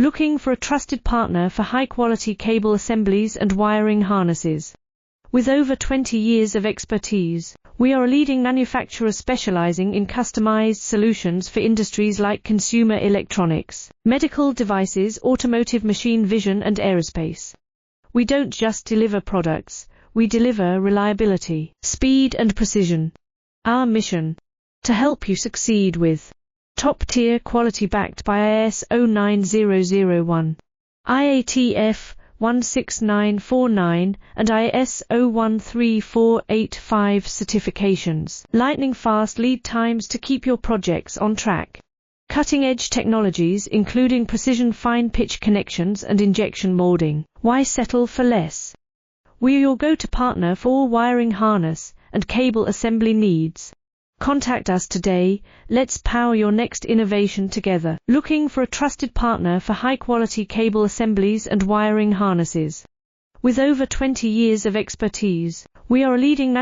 Looking for a trusted partner for high-quality cable assemblies and wiring harnesses. With over 20 years of expertise, we are a leading manufacturer specializing in customized solutions for industries like consumer electronics, medical devices, automotive, machine vision, and aerospace. We don't just deliver products, we deliver reliability, speed, and precision. Our mission: to help you succeed with top-tier quality backed by ISO 9001, IATF 16949 and ISO 13485 certifications, lightning-fast lead times to keep your projects on track. Cutting-edge technologies including precision fine-pitch connections and injection molding. Why settle for less? We are your go-to partner for all wiring harness and cable assembly needs. Contact us today. Let's power your next innovation together. Looking for a trusted partner for high-quality cable assemblies and wiring harnesses. With over 20 years of expertise, we are a leading manufacturer